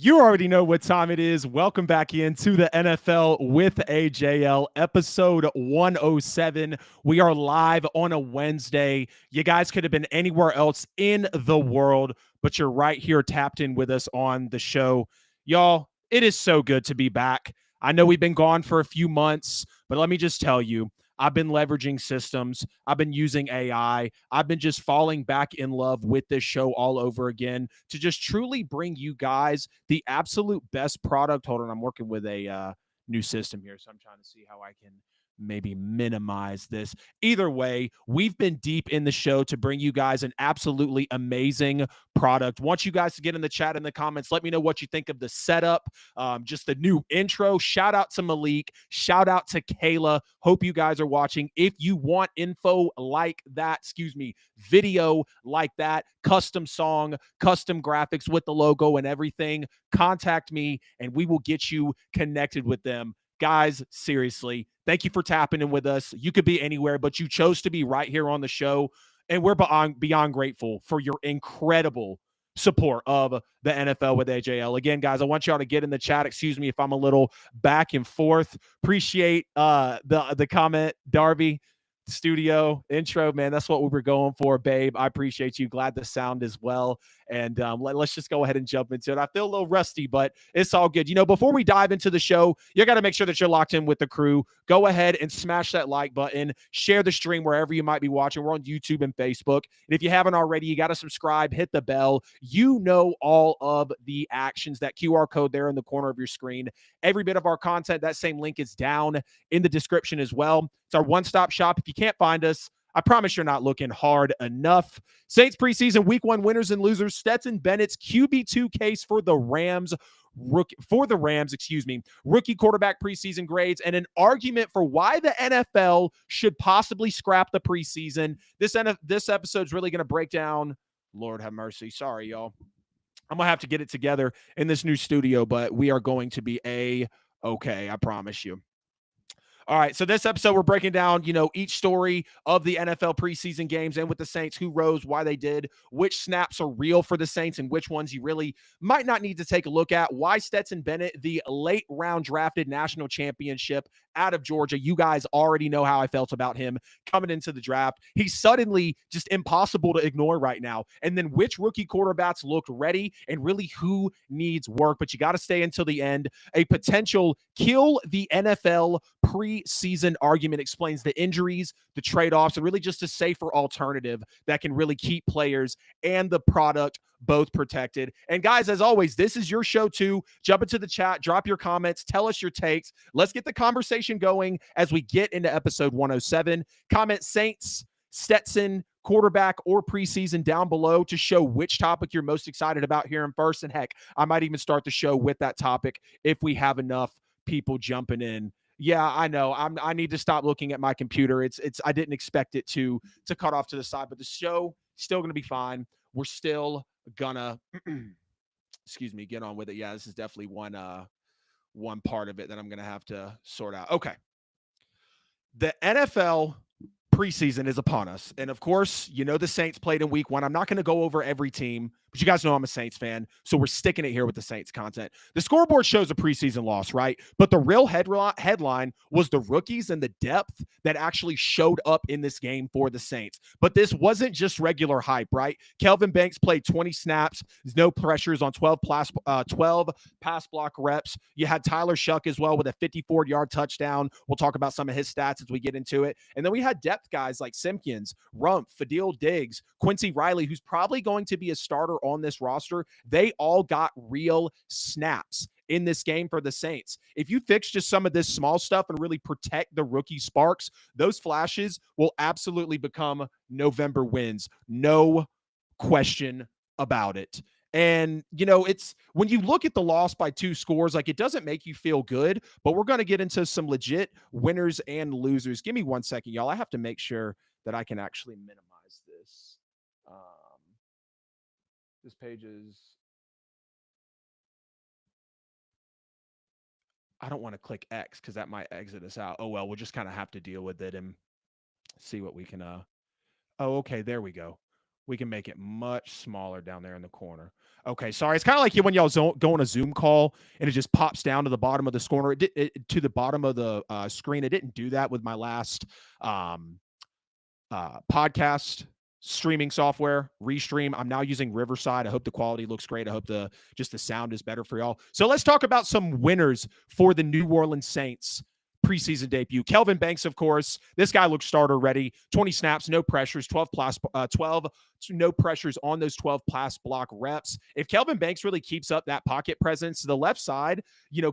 You already know what time it is. Welcome back into the NFL with AJL, episode 107. We are live on a Wednesday. You guys could have been anywhere else in the world, but you're right here tapped in with us on the show. Y'all, it is so good to be back. I know we've been gone for a few months, but let me just tell you, I've been leveraging systems. I've been using AI. I've been just falling back in love with this show all over again to just truly bring you guys the absolute best product. Hold on, I'm working with a new system here, so I'm trying to see how I can maybe minimize this. Either way, we've been deep in the show to bring you guys an absolutely amazing product. Want you guys to get in the chat, in the comments, let me know what you think of the setup, just the new intro. Shout out to Malik, shout out to Kayla. Hope you guys are watching. If you want info like that, video like that, custom song, custom graphics with the logo and everything, contact me and we will get you connected with them. Guys, seriously, thank you for tapping in with us. You could be anywhere, but you chose to be right here on the show. And we're beyond grateful for your incredible support of the NFL with AJL. Again, guys, I want y'all to get in the chat. Excuse me if I'm a little back and forth. Appreciate the comment, Darby. Studio intro, man. That's what we were going for, babe. I appreciate you. Glad the sound is well. And let's just go ahead and jump into it. I feel a little rusty, but it's all good. You know, before we dive into the show, you got to make sure that you're locked in with the crew. Go ahead and smash that like button. Share the stream wherever you might be watching. We're on YouTube and Facebook. And if you haven't already, you got to subscribe, hit the bell. You know all of the actions. That QR code there in the corner of your screen. Every bit of our content, that same link is down in the description as well. It's our one-stop shop. If you can't find us, I promise you're not looking hard enough. Saints preseason week 1 winners and losers. Stetson Bennett's QB2 case for the Rams. Rookie quarterback preseason grades, and an argument for why the NFL should possibly scrap the preseason. This episode is really going to break down. Lord have mercy. Sorry, y'all. I'm going to have to get it together in this new studio, but we are going to be okay. I promise you. All right, so this episode, we're breaking down, each story of the NFL preseason games and with the Saints, who rose, why they did, which snaps are real for the Saints and which ones you really might not need to take a look at, why Stetson Bennett, the late round drafted national championship out of Georgia. You guys already know how I felt about him coming into the draft. He's suddenly just impossible to ignore right now. And then which rookie quarterbacks looked ready and really who needs work. But you got to stay until the end. A potential kill the NFL preseason argument explains the injuries, the trade-offs, and really just a safer alternative that can really keep players and the product both protected. And guys, as always, this is your show too. Jump into the chat, drop your comments, tell us your takes. Let's get the conversation going as we get into episode 107. Comment Saints, Stetson, quarterback, or preseason down below to show which topic you're most excited about hearing first. And heck, I might even start the show with that topic if we have enough people jumping in. Yeah, I know. I need to stop looking at my computer. I didn't expect it to cut off to the side, but the show still going to be fine. We're still gonna get on with it. Yeah, this is definitely one part of it that I'm gonna have to sort out. Okay. The NFL preseason is upon us. And of course, the Saints played in week 1. I'm not going to go over every team, but you guys know I'm a Saints fan, so we're sticking it here with the Saints content. The scoreboard shows a preseason loss, right? But the real headline was the rookies and the depth that actually showed up in this game for the Saints. But this wasn't just regular hype, right? Kelvin Banks played 20 snaps. There's no pressures on 12 pass block reps. You had Tyler Shough as well with a 54-yard touchdown. We'll talk about some of his stats as we get into it. And then we had depth guys like Simpkins, Rumph, Fadil Diggs, Quincy Riley, who's probably going to be a starter on this roster. They all got real snaps in this game for the Saints. If you fix just some of this small stuff and really protect the rookie sparks, those flashes will absolutely become November wins. No question about it. And, it's when you look at the loss by 2 scores, like it doesn't make you feel good, but we're going to get into some legit winners and losers. Give me 1 second, y'all. I have to make sure that I can actually minimize this. This page is, I don't want to click X because that might exit us out. Oh, well, we'll just kind of have to deal with it and see what we can, oh, okay, there we go. We can make it much smaller down there in the corner. Okay, sorry. It's kind of like when y'all go on a Zoom call and it just pops down to the bottom of the corner. To the bottom of the screen. It didn't do that with my last um, podcast streaming software, Restream. I'm now using Riverside. I hope the quality looks great. I hope the sound is better for y'all. So let's talk about some winners for the New Orleans Saints preseason debut. Kelvin Banks, of course. This guy looks starter ready. 20 snaps, no pressures, 12 no pressures on those 12 pass block reps. If Kelvin Banks really keeps up that pocket presence, the left side,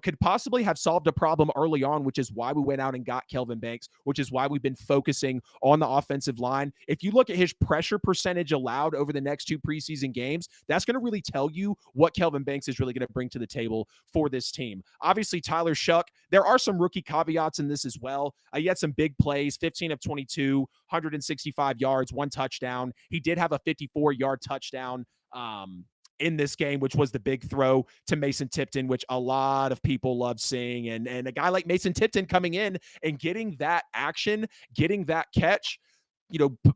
could possibly have solved a problem early on, which is why we went out and got Kelvin Banks, which is why we've been focusing on the offensive line. If you look at his pressure percentage allowed over the next 2 preseason games, that's going to really tell you what Kelvin Banks is really going to bring to the table for this team. Obviously, Tyler Shough, there are some rookie caveats in this as well. He had some big plays, 15 of 22, 165 yards, 1 touchdown. He did have a 54-yard touchdown in this game, which was the big throw to Mason Tipton, which a lot of people love seeing. And a guy like Mason Tipton coming in and getting that action, getting that catch,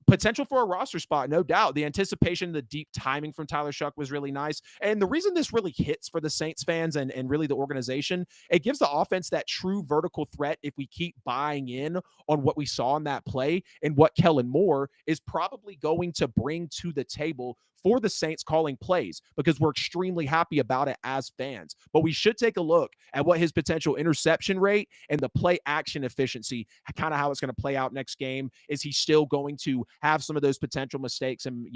potential for a roster spot, no doubt. The anticipation, the deep timing from Tyler Shough was really nice. And the reason this really hits for the Saints fans and really the organization, it gives the offense that true vertical threat if we keep buying in on what we saw in that play and what Kellen Moore is probably going to bring to the table for the Saints calling plays, because we're extremely happy about it as fans. But we should take a look at what his potential interception rate and the play action efficiency, kind of how it's going to play out next game. Is he still going to have some of those potential mistakes and,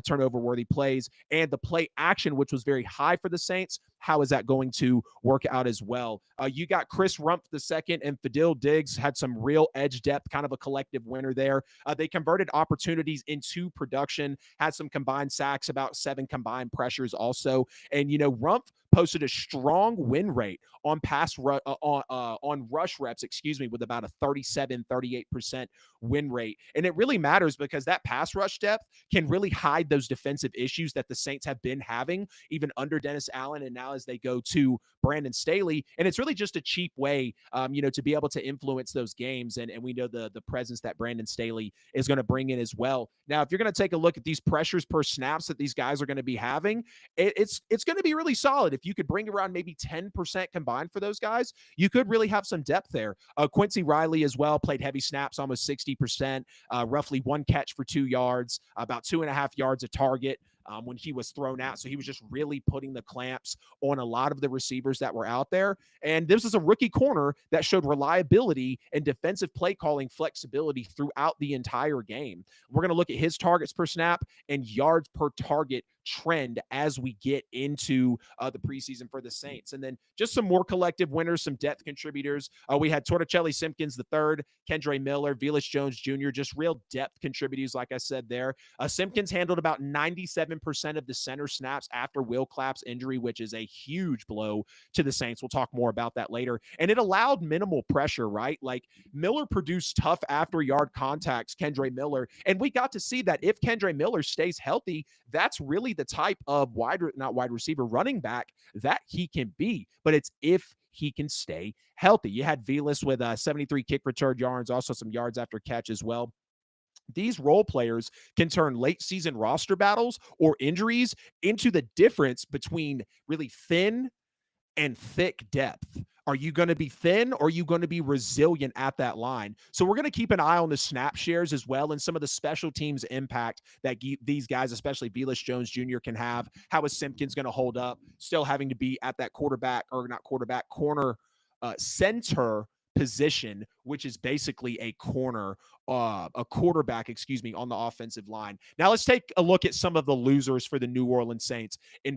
turnover worthy plays, and the play action, which was very high for the Saints? How is that going to work out as well? You got Chris Rumph II and Fadil Diggs had some real edge depth, kind of a collective winner there. They converted opportunities into production, had some combined sacks, about 7 combined pressures also. And, Rumph posted a strong win rate on on rush reps, with about a 38% win rate. And it really matters because that pass rush depth can really hide those defensive issues that the Saints have been having, even under Dennis Allen, and now as they go to Brandon Staley. And it's really just a cheap way, to be able to influence those games. And we know the presence that Brandon Staley is going to bring in as well. Now, if you're going to take a look at these pressures per snaps that these guys are going to be having, it's going to be really solid. If you could bring around maybe 10% combined for those guys, you could really have some depth there. Quincy Riley as well played heavy snaps, almost 60%, roughly 1 catch for 2 yards, about 2.5 yards a target. When he was thrown out. So he was just really putting the clamps on a lot of the receivers that were out there. And this is a rookie corner that showed reliability and defensive play calling flexibility throughout the entire game. We're going to look at his targets per snap and yards per target trend as we get into the preseason for the Saints. And then just some more collective winners, some depth contributors. We had Torricelli Simpkins III, Kendre Miller, Velus Jones Jr., just real depth contributors, like I said there. Simpkins handled about 97% of the center snaps after Will Clapp's injury, which is a huge blow to the Saints. We'll talk more about that later. And it allowed minimal pressure, right? Like Miller produced tough after yard contacts, Kendre Miller. And we got to see that if Kendre Miller stays healthy, that's really the type of running back that he can be. But it's if he can stay healthy. You had Velus with 73 kick return yards, also some yards after catch as well. These role players can turn late season roster battles or injuries into the difference between really thin and thick depth. Are you going to be thin or are you going to be resilient at that line? So we're going to keep an eye on the snap shares as well and some of the special teams impact that these guys, especially Velus Jones Jr., can have. How is Simpkins going to hold up? Still having to be at that corner center position, which is basically a quarterback, on the offensive line. Now let's take a look at some of the losers for the New Orleans Saints in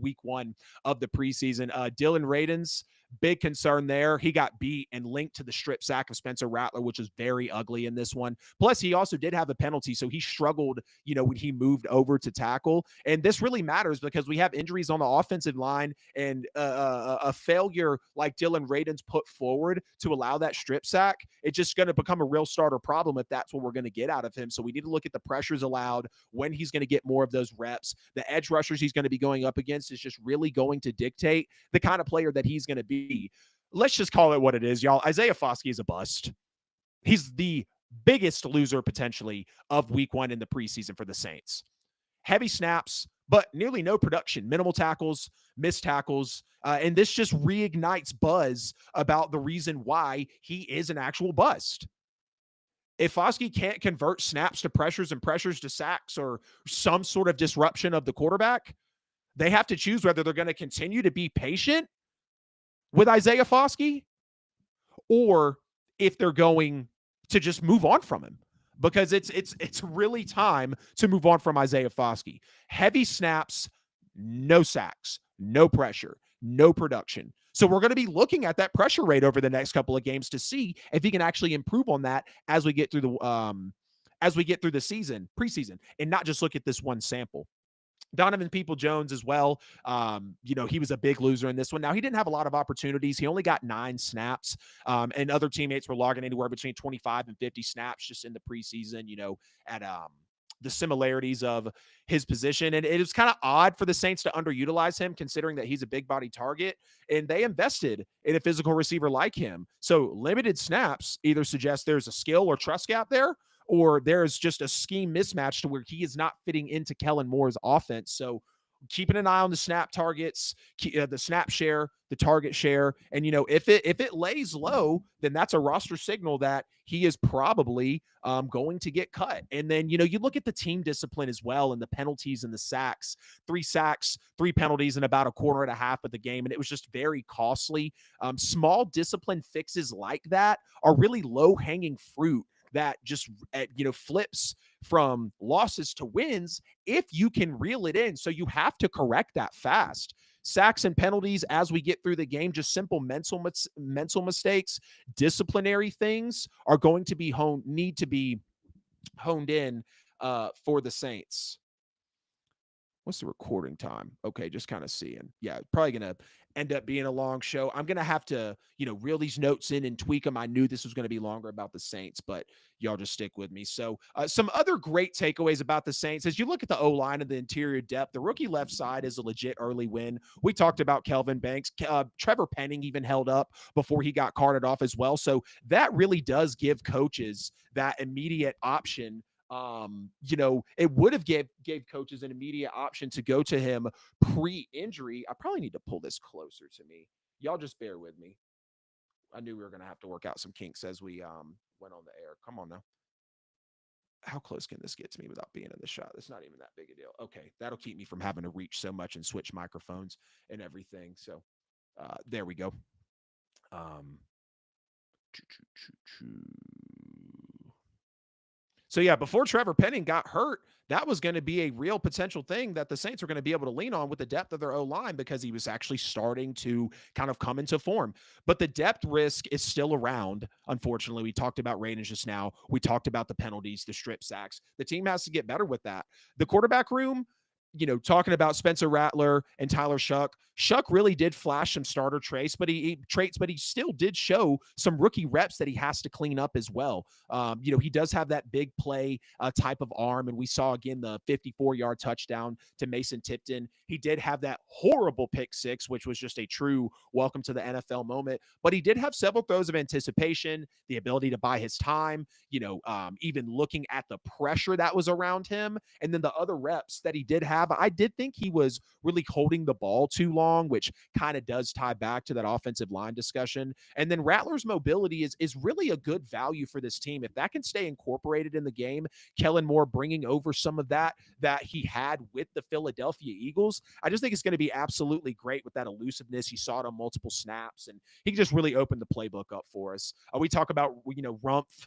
week 1 of the preseason. Dylan Radins, big concern there. He got beat and linked to the strip sack of Spencer Rattler, which was very ugly in this one. Plus, he also did have a penalty, so he struggled, when he moved over to tackle. And this really matters because we have injuries on the offensive line, and a failure like Dylan Radins put forward to allow that strip sack, it's just going to become a real starter problem if that's what we're going to get out of him. So we need to look at the pressures allowed, when he's going to get more of those reps. The edge rushers he's going to be going up against is just really going to dictate the kind of player that he's going to be. Let's just call it what it is, y'all. Isaiah Foskey is a bust. He's the biggest loser potentially of week 1 in the preseason for the Saints. Heavy snaps, but nearly no production, minimal tackles, missed tackles. And this just reignites buzz about the reason why he is an actual bust. If Foskey can't convert snaps to pressures and pressures to sacks or some sort of disruption of the quarterback, they have to choose whether they're going to continue to be patient with Isaiah Foskey or if they're going to just move on from him, because it's really time to move on from Isaiah Foskey. Heavy snaps, no sacks, no pressure, no production. So we're going to be looking at that pressure rate over the next couple of games to see if he can actually improve on that as we get through the season, preseason, and not just look at this one sample. Donovan People-Jones as well. He was a big loser in this one. Now, he didn't have a lot of opportunities. He only got 9 snaps, and other teammates were logging anywhere between 25 and 50 snaps just in the preseason, at the similarities of his position. And it was kind of odd for the Saints to underutilize him, considering that he's a big body target, and they invested in a physical receiver like him. So limited snaps either suggest there's a skill or trust gap there, or there's just a scheme mismatch to where he is not fitting into Kellen Moore's offense. So keeping an eye on the snap targets, the snap share, the target share. And, if it lays low, then that's a roster signal that he is probably going to get cut. And then, you look at the team discipline as well and the penalties and the sacks, 3 sacks, 3 penalties in about a quarter and a half of the game. And it was just very costly. Small discipline fixes like that are really low hanging fruit that just, flips from losses to wins if you can reel it in. So you have to correct that fast. Sacks and penalties as we get through the game, just simple mental mistakes, disciplinary things are going to be need to be honed in for the Saints. What's the recording time? Okay, just kind of seeing. Yeah, probably going to end up being a long show. I'm going to have to, reel these notes in and tweak them. I knew this was going to be longer about the Saints, but y'all just stick with me. So some other great takeaways about the Saints. As you look at the O-line and the interior depth, the rookie left side is a legit early win. We talked about Kelvin Banks. Trevor Penning even held up before he got carted off as well. So that really does give coaches that immediate option. It would have gave coaches an immediate option to go to him pre-injury. I probably need to pull this closer to me. Y'all just bear with me. I knew we were going to have to work out some kinks as we went on the air. Come on now. How close can this get to me without being in the shot? It's not even that big a deal. Okay, that'll keep me from having to reach so much and switch microphones and everything. So there we go. So, yeah, before Trevor Penning got hurt, that was going to be a real potential thing that the Saints are going to be able to lean on with the depth of their O-line, because he was actually starting to kind of come into form. But the depth risk is still around, unfortunately. We talked about Raiders just now. We talked about the penalties, the strip sacks. The team has to get better with that. The quarterback room, talking about Spencer Rattler and Tyler Shough. Shough really did flash some starter traits, but he still did show some rookie reps that he has to clean up as well. He does have that big play type of arm, and we saw again the 54-yard touchdown to Mason Tipton. He did have that horrible pick 6, which was just a true welcome to the NFL moment. But he did have several throws of anticipation, the ability to buy his time. Even looking at the pressure that was around him, and then the other reps that he did have. I did think he was really holding the ball too long, which kind of does tie back to that offensive line discussion. And then Rattler's mobility is really a good value for this team. If that can stay incorporated in the game, Kellen Moore bringing over some of that he had with the Philadelphia Eagles, I just think it's going to be absolutely great with that elusiveness. He saw it on multiple snaps, and he just really opened the playbook up for us. We talk about, Rumpf,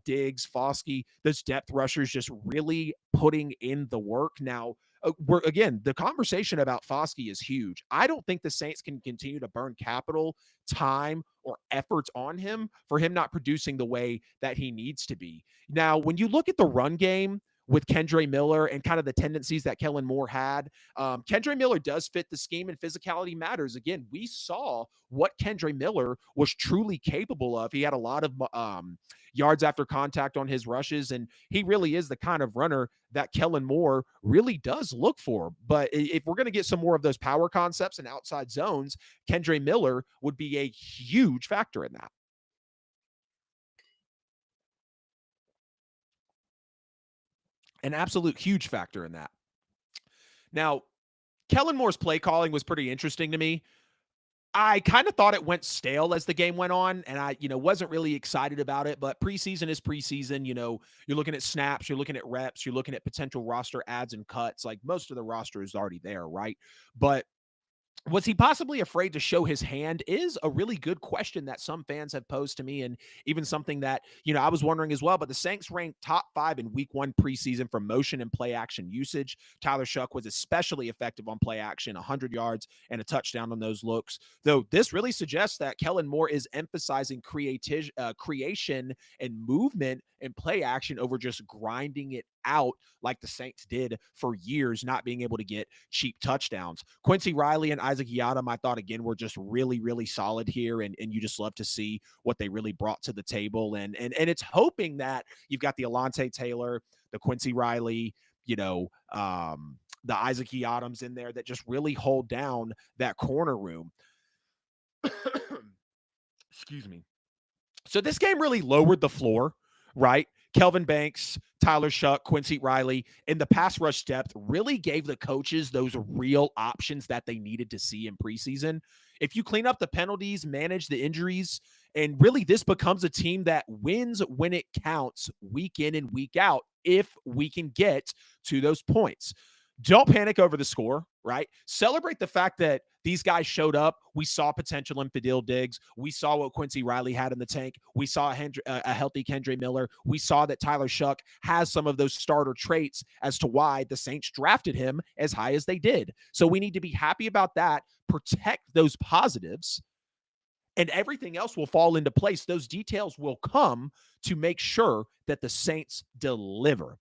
Diggs, Foskey, those depth rushers just really putting in the work. Now, the conversation about Foskey is huge. I don't think the Saints can continue to burn capital, time, or efforts on him for him not producing the way that he needs to be. Now, when you look at the run game with Kendre Miller and kind of the tendencies that Kellen Moore had, Kendre Miller does fit the scheme, and physicality matters. Again, we saw what Kendre Miller was truly capable of. He had a lot of yards after contact on his rushes, and he really is the kind of runner that Kellen Moore really does look for. But if we're going to get some more of those power concepts and outside zones, Kendre Miller would be a huge factor in that. An absolute huge factor in that. Now, Kellen Moore's play calling was pretty interesting to me. I kind of thought it went stale as the game went on, and I, wasn't really excited about it. But preseason is preseason. You're looking at snaps, you're looking at reps, you're looking at potential roster adds and cuts. Like most of the roster is already there, right? But was he possibly afraid to show his hand is a really good question that some fans have posed to me, and even something that, I was wondering as well. But the Saints ranked top 5 in week 1 preseason for motion and play action usage. Tyler Shough was especially effective on play action, 100 yards and a touchdown on those looks. Though this really suggests that Kellen Moore is emphasizing creation and movement and play action over just grinding it out like the Saints did for years, not being able to get cheap touchdowns. Quincy Riley and Isaac Yiadom, I thought, again, were just really, really solid here, and you just love to see what they really brought to the table. And it's hoping that you've got the Alontae Taylor, the Quincy Riley, the Isaac Yiadoms in there that just really hold down that corner room. Excuse me. So this game really lowered the floor, right? Kelvin Banks, Tyler Shough, Quincy Riley, and the pass rush depth really gave the coaches those real options that they needed to see in preseason. If you clean up the penalties, manage the injuries, and really this becomes a team that wins when it counts week in and week out if we can get to those points. Don't panic over the score, right? Celebrate the fact that these guys showed up. We saw potential in Fadil Diggs. We saw what Quincy Riley had in the tank. We saw a healthy Kendre Miller. We saw that Tyler Shough has some of those starter traits as to why the Saints drafted him as high as they did. So we need to be happy about that, protect those positives, and everything else will fall into place. Those details will come to make sure that the Saints deliver.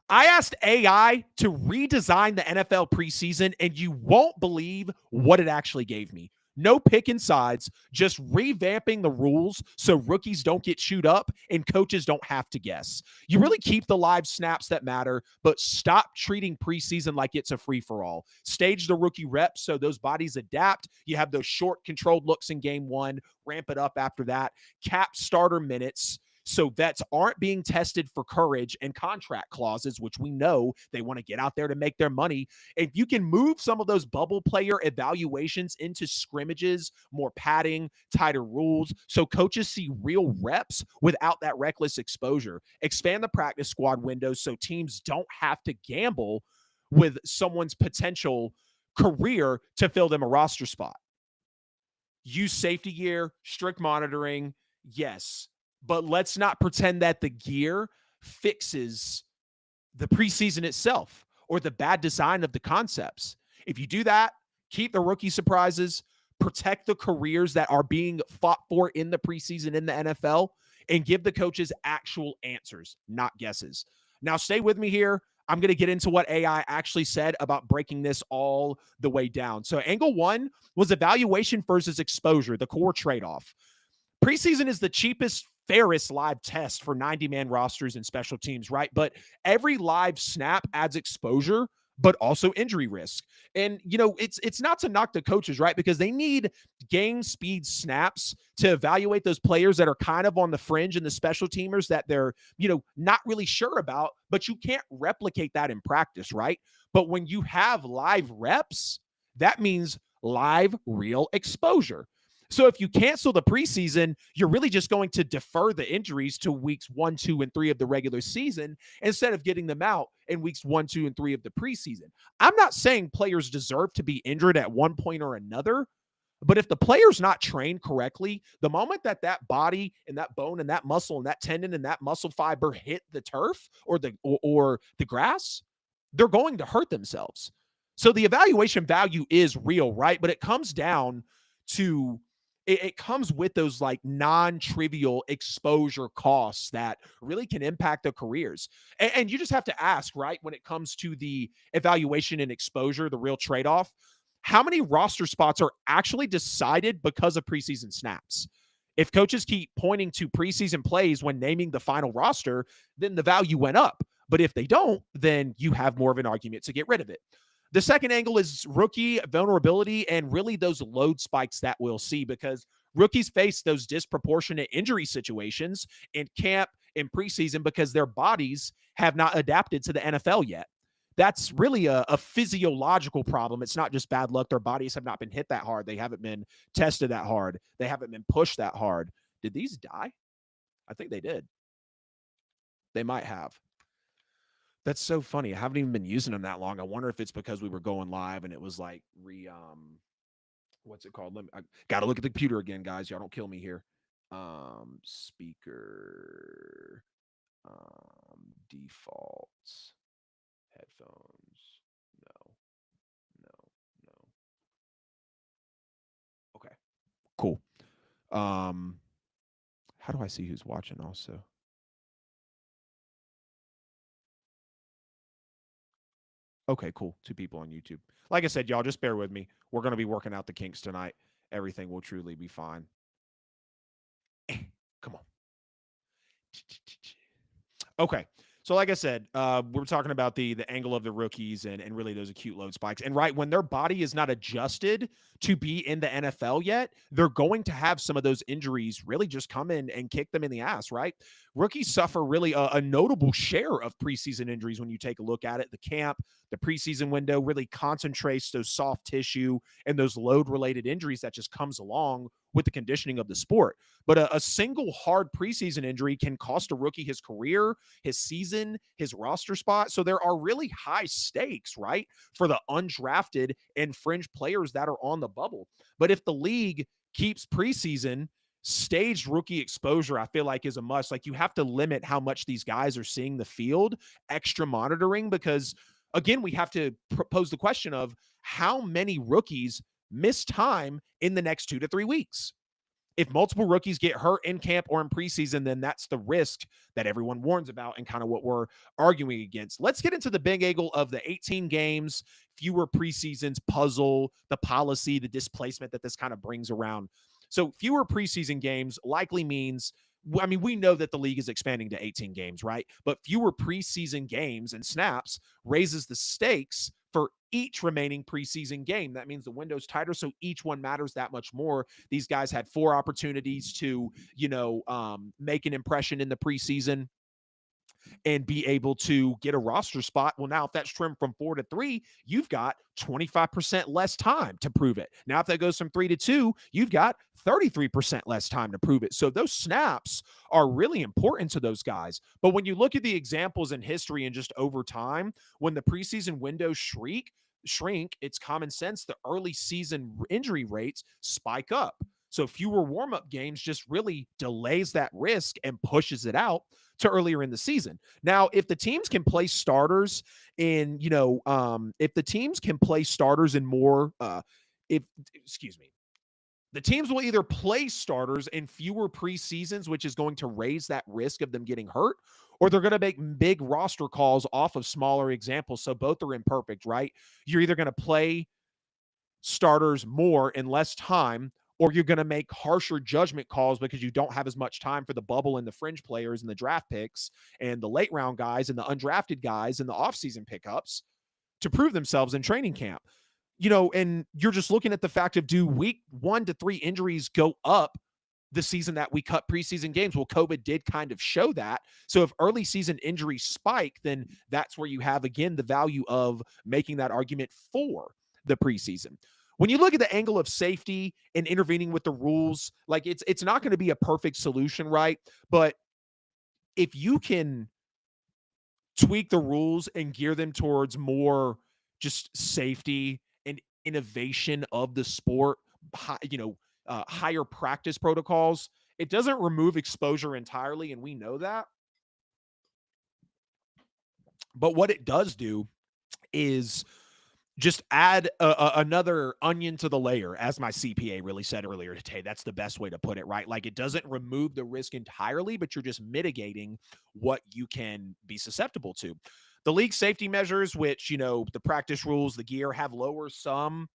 I asked AI to redesign the NFL preseason, and you won't believe what it actually gave me. No picking sides, just revamping the rules so rookies don't get chewed up and coaches don't have to guess. You really keep the live snaps that matter, but stop treating preseason like it's a free-for-all. Stage the rookie reps so those bodies adapt. You have those short, controlled looks in game 1. Ramp it up after that. Cap starter minutes so vets aren't being tested for courage and contract clauses, which we know they want to get out there to make their money. If you can move some of those bubble player evaluations into scrimmages, more padding, tighter rules, so coaches see real reps without that reckless exposure. Expand the practice squad windows so teams don't have to gamble with someone's potential career to fill them a roster spot. Use safety gear, strict monitoring, yes. But let's not pretend that the gear fixes the preseason itself or the bad design of the concepts. If you do that, keep the rookie surprises, protect the careers that are being fought for in the preseason in the NFL, and give the coaches actual answers, not guesses. Now, stay with me here. I'm going to get into what AI actually said about breaking this all the way down. So angle 1 was evaluation versus exposure, the core trade-off. Preseason is the cheapest, fairest live test for 90-man rosters and special teams, right? But every live snap adds exposure, but also injury risk. And, it's not to knock the coaches, right? Because they need game speed snaps to evaluate those players that are kind of on the fringe and the special teamers that they're, not really sure about, but you can't replicate that in practice, right? But when you have live reps, that means live, real exposure. So if you cancel the preseason, you're really just going to defer the injuries to weeks 1, 2, and 3 of the regular season instead of getting them out in weeks 1, 2, and 3 of the preseason. I'm not saying players deserve to be injured at one point or another, but if the player's not trained correctly, the moment that body and that bone and that muscle and that tendon and that muscle fiber hit the turf or the grass, they're going to hurt themselves. So the evaluation value is real, right? But it comes down to it comes with those like non-trivial exposure costs that really can impact their careers. And you just have to ask, right, when it comes to the evaluation and exposure, the real trade-off, how many roster spots are actually decided because of preseason snaps? If coaches keep pointing to preseason plays when naming the final roster, then the value went up. But if they don't, then you have more of an argument to get rid of it. The second angle is rookie vulnerability and really those load spikes that we'll see because rookies face those disproportionate injury situations in camp, in preseason because their bodies have not adapted to the NFL yet. That's really a physiological problem. It's not just bad luck. Their bodies have not been hit that hard. They haven't been tested that hard. They haven't been pushed that hard. Did these die? I think they did. They might have. That's so funny. I haven't even been using them that long. I wonder if it's because we were going live and it was like what's it called? I got to look at the computer again, guys. Y'all don't kill me here. Speaker, defaults, headphones. No. Okay, cool. How do I see who's watching also? Okay, cool. 2 people on YouTube. Like I said, y'all, just bear with me. We're going to be working out the kinks tonight. Everything will truly be fine. Come on. Okay. So like I said, we're talking about the angle of the rookies and really those acute load spikes. And right, when their body is not adjusted to be in the NFL yet, they're going to have some of those injuries really just come in and kick them in the ass, right? Rookies suffer really a notable share of preseason injuries when you take a look at it. The camp, the preseason window really concentrates those soft tissue and those load-related injuries that just comes along with the conditioning of the sport. But a single hard preseason injury can cost a rookie his career, his season, his roster spot. So there are really high stakes, right, for the undrafted and fringe players that are on the bubble. But if the league keeps preseason, staged rookie exposure, I feel like, is a must. Like, you have to limit how much these guys are seeing the field, extra monitoring, because, again, we have to pose the question of how many rookies miss time in the next 2 to 3 weeks. If multiple rookies get hurt in camp or in preseason, then that's the risk that everyone warns about and kind of what we're arguing against. Let's get into the big angle of the 18 games, fewer preseasons puzzle, the policy, the displacement that this kind of brings around. So fewer preseason games likely means, I mean, we know that the league is expanding to 18 games, right? But fewer preseason games and snaps raises the stakes for each remaining preseason game. That means the window's tighter, so each one matters that much more. These guys had 4 opportunities to, make an impression in the preseason and be able to get a roster spot. Well, now if that's trimmed from 4 to 3, you've got 25% less time to prove it. Now, if that goes from 3 to 2, you've got 33% less time to prove it. So those snaps are really important to those guys. But when you look at the examples in history and just over time, when the preseason windows shrink, it's common sense the early season injury rates spike up. So fewer warm-up games just really delays that risk and pushes it out to earlier in the season. Now, if the teams can play starters in, if the teams can play starters in more, the teams will either play starters in fewer preseasons, which is going to raise that risk of them getting hurt, or they're going to make big roster calls off of smaller examples. So both are imperfect, right? You're either going to play starters more in less time, or you're going to make harsher judgment calls because you don't have as much time for the bubble and the fringe players and the draft picks and the late round guys and the undrafted guys and the offseason pickups to prove themselves in training camp. And you're just looking at the fact of, do week 1 to 3 injuries go up the season that we cut preseason games? Well, COVID did kind of show that. So if early season injuries spike, then that's where you have, again, the value of making that argument for the preseason. When you look at the angle of safety and intervening with the rules, like, it's not going to be a perfect solution, right? But if you can tweak the rules and gear them towards more just safety and innovation of the sport, higher practice protocols, it doesn't remove exposure entirely, and we know that. But what it does do is just add another onion to the layer, as my CPA really said earlier today. That's the best way to put it, right? Like, it doesn't remove the risk entirely, but you're just mitigating what you can be susceptible to. The league safety measures, which, the practice rules, the gear, have lowered some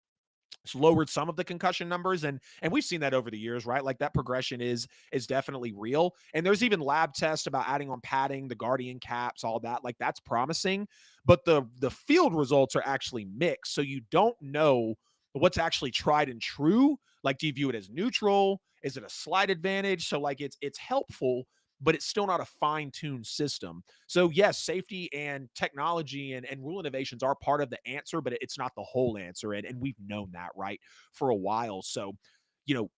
of the concussion numbers, and we've seen that over the years, right? Like, that progression is definitely real. And there's even lab tests about adding on padding, the Guardian caps, all that. Like, that's promising, but the field results are actually mixed. So you don't know what's actually tried and true. Like, do you view it as neutral? Is it a slight advantage? So, like, it's helpful, but it's still not a fine-tuned system. So yes, safety and technology and rule innovations are part of the answer, but it's not the whole answer. And we've known that, right, for a while. So,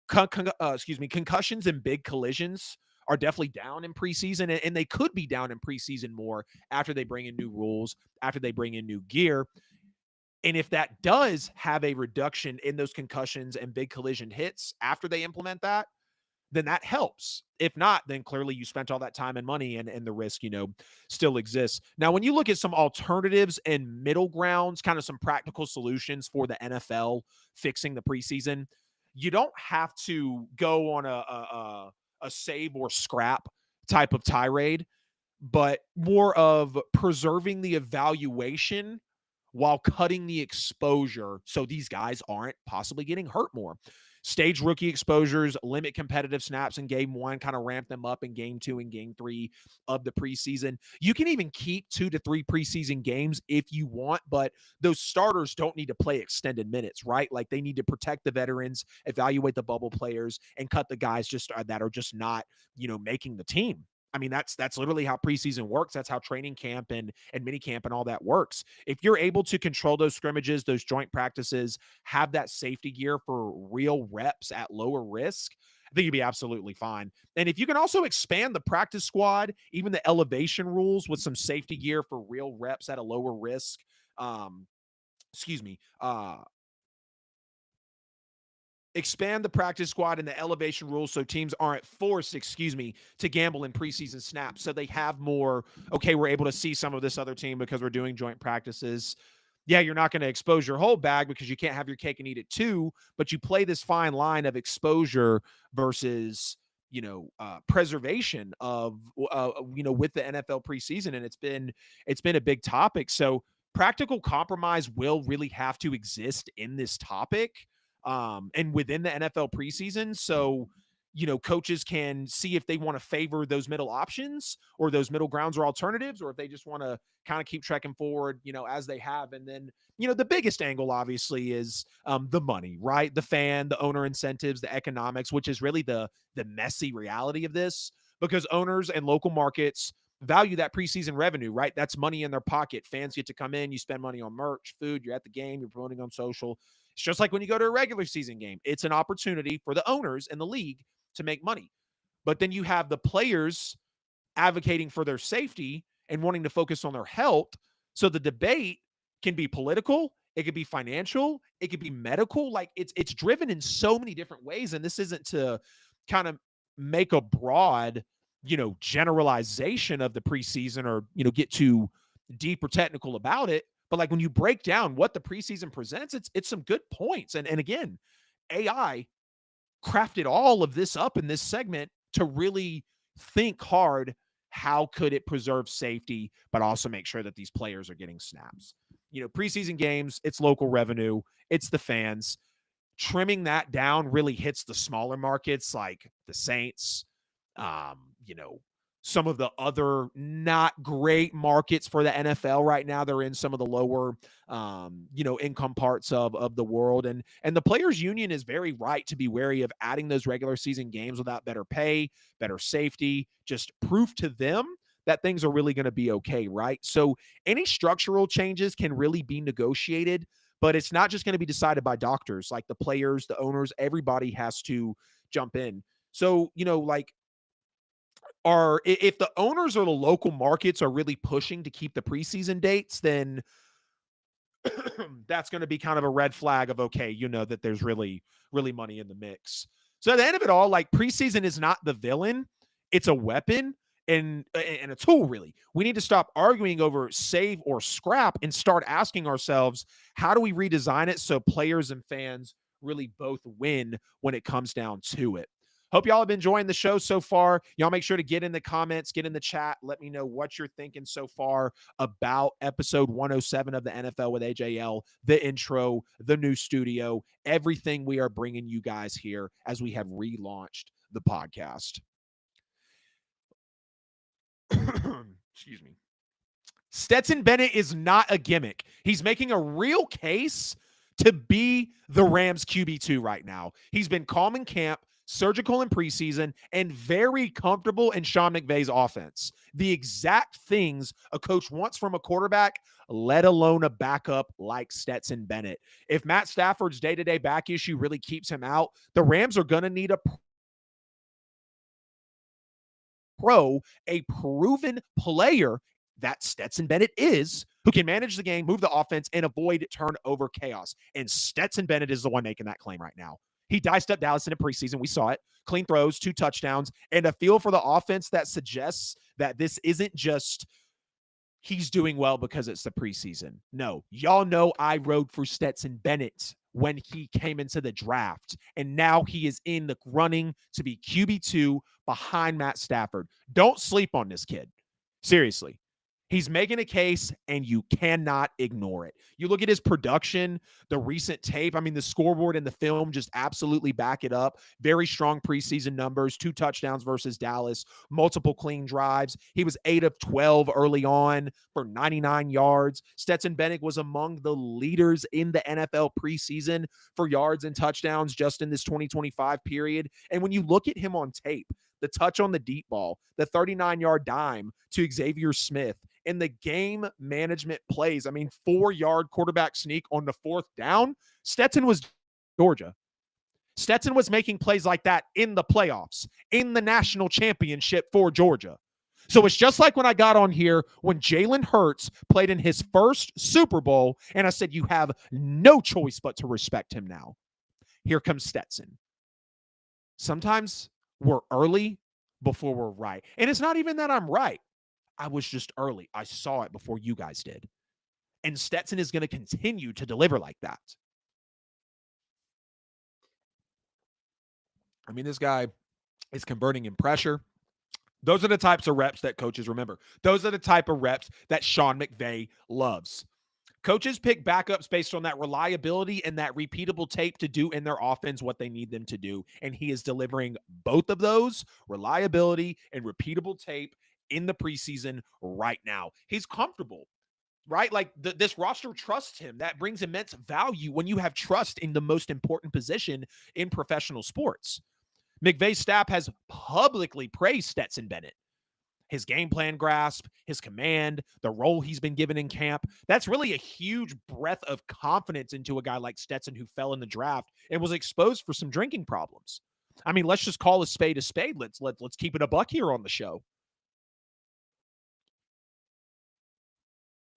concussions and big collisions are definitely down in preseason, and they could be down in preseason more after they bring in new rules, after they bring in new gear. And if that does have a reduction in those concussions and big collision hits after they implement that, then that helps. If not, then clearly you spent all that time and money, and the risk, still exists. Now, when you look at some alternatives and middle grounds, kind of some practical solutions for the NFL fixing the preseason, you don't have to go on a save or scrap type of tirade, but more of preserving the evaluation while cutting the exposure so these guys aren't possibly getting hurt more. Stage rookie exposures, limit competitive snaps in game one, kind of ramp them up in game two and game three of the preseason. You can even keep 2 to 3 preseason games if you want, but those starters don't need to play extended minutes, right? Like they need to protect the veterans, evaluate the bubble players, and cut the guys that are just not, making the team. I mean, that's literally how preseason works. That's how training camp and mini camp and all that works. If you're able to control those scrimmages, those joint practices, have that safety gear for real reps at lower risk, I think you'd be absolutely fine. And if you can also expand the practice squad, even the elevation rules with some safety gear for real reps at a lower risk, um, excuse me, expand the practice squad and the elevation rules so teams aren't forced, to gamble in preseason snaps. So they have more, okay, we're able to see some of this other team because we're doing joint practices. Yeah, you're not going to expose your whole bag because you can't have your cake and eat it too, but you play this fine line of exposure versus, preservation of, with the NFL preseason. And it's been a big topic. So practical compromise will really have to exist in this topic and within the NFL preseason. So, coaches can see if they want to favor those middle options or those middle grounds or alternatives, or if they just want to kind of keep trekking forward, as they have. And then, the biggest angle obviously is the money, right? The fan, the owner incentives, the economics, which is really the messy reality of this, because owners and local markets value that preseason revenue, right? That's money in their pocket. Fans get to come in, you spend money on merch, food, you're at the game, you're promoting on social. It's just like when you go to a regular season game. It's an opportunity for the owners and the league to make money. But then you have the players advocating for their safety and wanting to focus on their health. So the debate can be political, it could be financial, it could be medical. Like it's driven in so many different ways. And this isn't to kind of make a broad, generalization of the preseason or, get too deep or technical about it. But like when you break down what the preseason presents, it's some good points. And again, AI crafted all of this up in this segment to really think hard. How could it preserve safety, but also make sure that these players are getting snaps? Preseason games, it's local revenue, it's the fans. Trimming that down really hits the smaller markets like the Saints, some of the other not great markets for the NFL right now. They're in some of the lower, income parts of the world. And the players union is very right to be wary of adding those regular season games without better pay, better safety, just proof to them that things are really going to be okay, right? So any structural changes can really be negotiated, but it's not just going to be decided by doctors. Like the players, the owners, everybody has to jump in. So, if the owners or the local markets are really pushing to keep the preseason dates, then that's going to be kind of a red flag of, okay, that there's really, really money in the mix. So at the end of it all, like preseason is not the villain. It's a weapon and a tool, really. We need to stop arguing over save or scrap and start asking ourselves, how do we redesign it so players and fans really both win when it comes down to it? Hope y'all have been enjoying the show so far. Y'all make sure to get in the comments, get in the chat. Let me know what you're thinking so far about episode 107 of the NFL with AJL, the intro, the new studio, everything we are bringing you guys here as we have relaunched the podcast. Excuse me. Stetson Bennett is not a gimmick. He's making a real case to be the Rams QB2 right now. He's been calm in camp, surgical in preseason, and very comfortable in Sean McVay's offense. The exact things a coach wants from a quarterback, let alone a backup like Stetson Bennett. If Matt Stafford's day-to-day back issue really keeps him out, the Rams are going to need a proven player that Stetson Bennett is, who can manage the game, move the offense, and avoid turnover chaos. And Stetson Bennett is the one making that claim right now. He diced up Dallas in the preseason. We saw it. Clean throws, 2 touchdowns, and a feel for the offense that suggests that this isn't just he's doing well because it's the preseason. No, y'all know I rode for Stetson Bennett when he came into the draft, and now he is in the running to be QB2 behind Matt Stafford. Don't sleep on this kid. Seriously. He's making a case, and you cannot ignore it. You look at his production, the recent tape. I mean, the scoreboard and the film just absolutely back it up. Very strong preseason numbers, 2 touchdowns versus Dallas, multiple clean drives. He was 8 of 12 early on for 99 yards. Stetson Bennett was among the leaders in the NFL preseason for yards and touchdowns just in this 2025 period. And when you look at him on tape, the touch on the deep ball, the 39-yard dime to Xavier Smith, and the game management plays. I mean, 4-yard quarterback sneak on the 4th down. Stetson was Georgia. Stetson was making plays like that in the playoffs, in the national championship for Georgia. So it's just like when I got on here when Jalen Hurts played in his first Super Bowl, and I said, you have no choice but to respect him now. Here comes Stetson. Sometimes we're early before we're right. And it's not even that I'm right. I was just early. I saw it before you guys did. And Stetson is going to continue to deliver like that. I mean, this guy is converting in pressure. Those are the types of reps that coaches remember. Those are the type of reps that Sean McVay loves. Coaches pick backups based on that reliability and that repeatable tape to do in their offense what they need them to do. And he is delivering both of those, reliability and repeatable tape, in the preseason right now. He's comfortable, right? Like this roster trusts him. That brings immense value when you have trust in the most important position in professional sports. McVay's staff has publicly praised Stetson Bennett. His game plan grasp, his command, the role he's been given in camp. That's really a huge breath of confidence into a guy like Stetson who fell in the draft and was exposed for some drinking problems. I mean, let's just call a spade a spade. Let's keep it a buck here on the show.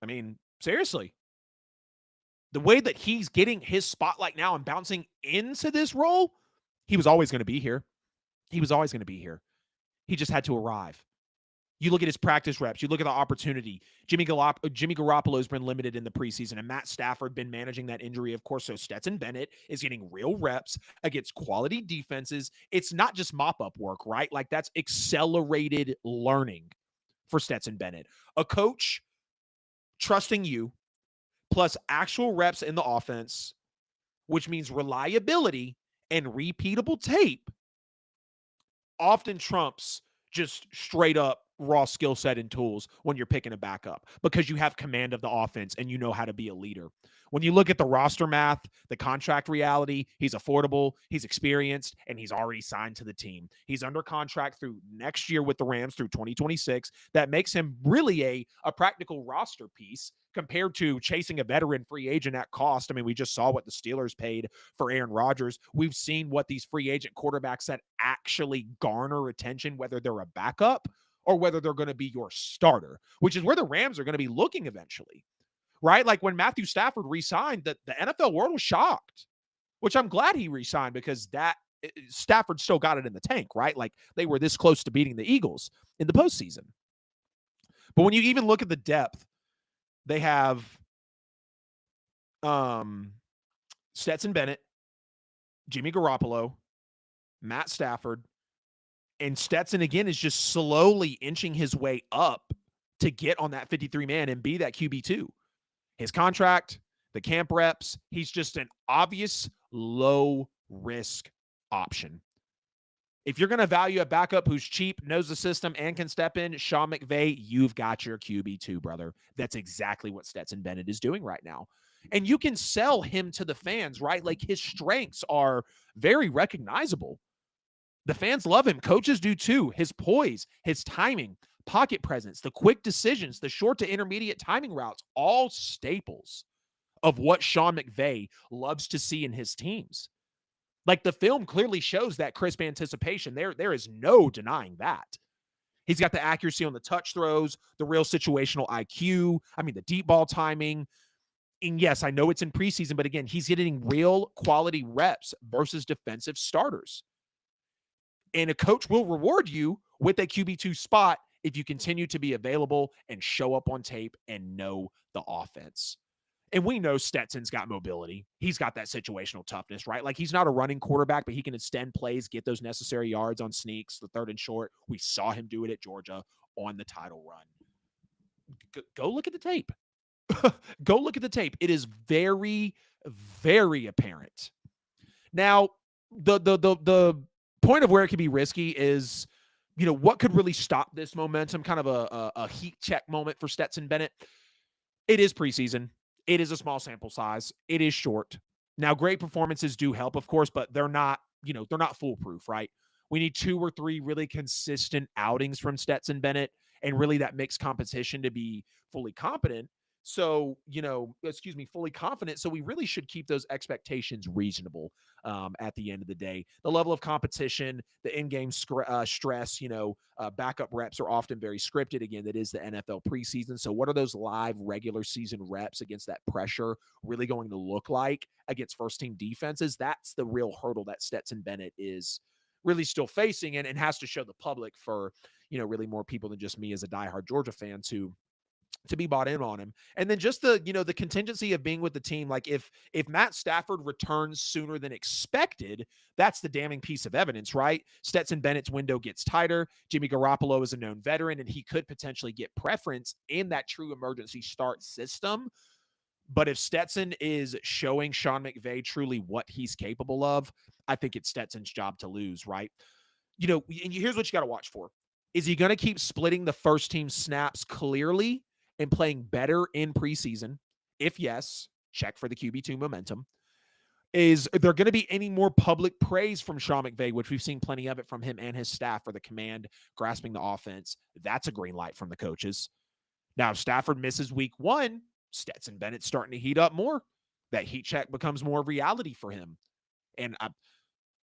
I mean, seriously. The way that he's getting his spotlight now and bouncing into this role, he was always going to be here. He was always going to be here. He just had to arrive. You look at his practice reps. You look at the opportunity. Jimmy Garoppolo's been limited in the preseason, and Matt Stafford been managing that injury, of course. So Stetson Bennett is getting real reps against quality defenses. It's not just mop-up work, right? Like, that's accelerated learning for Stetson Bennett. A coach trusting you plus actual reps in the offense, which means reliability and repeatable tape, often trumps just straight up raw skill set and tools when you're picking a backup, because you have command of the offense and you know how to be a leader. When you look at the roster math, the contract reality, he's affordable, he's experienced, and he's already signed to the team. He's under contract through next year with the Rams through 2026. That makes him really a practical roster piece compared to chasing a veteran free agent at cost. I mean, we just saw what the Steelers paid for Aaron Rodgers. We've seen what these free agent quarterbacks that actually garner attention, whether they're a backup or whether they're going to be your starter, which is where the Rams are going to be looking eventually, right? Like when Matthew Stafford re-signed, the NFL world was shocked, which I'm glad he re-signed, because Stafford still got it in the tank, right? Like they were this close to beating the Eagles in the postseason. But when you even look at the depth, they have Stetson Bennett, Jimmy Garoppolo, Matt Stafford, and Stetson, again, is just slowly inching his way up to get on that 53-man and be that QB2. His contract, the camp reps, he's just an obvious low-risk option. If you're going to value a backup who's cheap, knows the system, and can step in, Sean McVay, you've got your QB2, brother. That's exactly what Stetson Bennett is doing right now. And you can sell him to the fans, right? Like his strengths are very recognizable. The fans love him. Coaches do too. His poise, his timing, pocket presence, the quick decisions, the short to intermediate timing routes, all staples of what Sean McVay loves to see in his teams. Like, the film clearly shows that crisp anticipation. There is no denying that. He's got the accuracy on the touch throws, the real situational IQ. I mean, the deep ball timing. And yes, I know it's in preseason, but again, he's getting real quality reps versus defensive starters. And a coach will reward you with a QB2 spot if you continue to be available and show up on tape and know the offense. And we know Stetson's got mobility. He's got that situational toughness, right? Like, he's not a running quarterback, but he can extend plays, get those necessary yards on sneaks, the third and short. We saw him do it at Georgia on the title run. Go look at the tape. Go look at the tape. It is very, very apparent. Now, the point of where it could be risky is, what could really stop this momentum, kind of a heat check moment for Stetson Bennett. It is preseason. It is a small sample size. It is short. Now, great performances do help, of course, but they're not foolproof, right? We need 2 or 3 really consistent outings from Stetson Bennett and really that mixed competition to be fully competent. So, fully confident. So we really should keep those expectations reasonable at the end of the day. The level of competition, the in-game stress, backup reps are often very scripted. Again, that is the NFL preseason. So what are those live regular season reps against that pressure really going to look like against first-team defenses? That's the real hurdle that Stetson Bennett is really still facing and has to show the public for, really more people than just me as a diehard Georgia fan to be bought in on him. And then just the contingency of being with the team. Like, if Matt Stafford returns sooner than expected, that's the damning piece of evidence, right? Stetson Bennett's window gets tighter. Jimmy Garoppolo is a known veteran, and he could potentially get preference in that true emergency start system. But if Stetson is showing Sean McVay truly what he's capable of, I think it's Stetson's job to lose, right? And here's what you got to watch for. Is he going to keep splitting the first team snaps clearly and playing better in preseason? If yes, check for the QB2 momentum. Is there going to be any more public praise from Sean McVay, which we've seen plenty of it from him and his staff for the command, grasping the offense? That's a green light from the coaches. Now, if Stafford misses week 1, Stetson Bennett's starting to heat up more. That heat check becomes more reality for him. And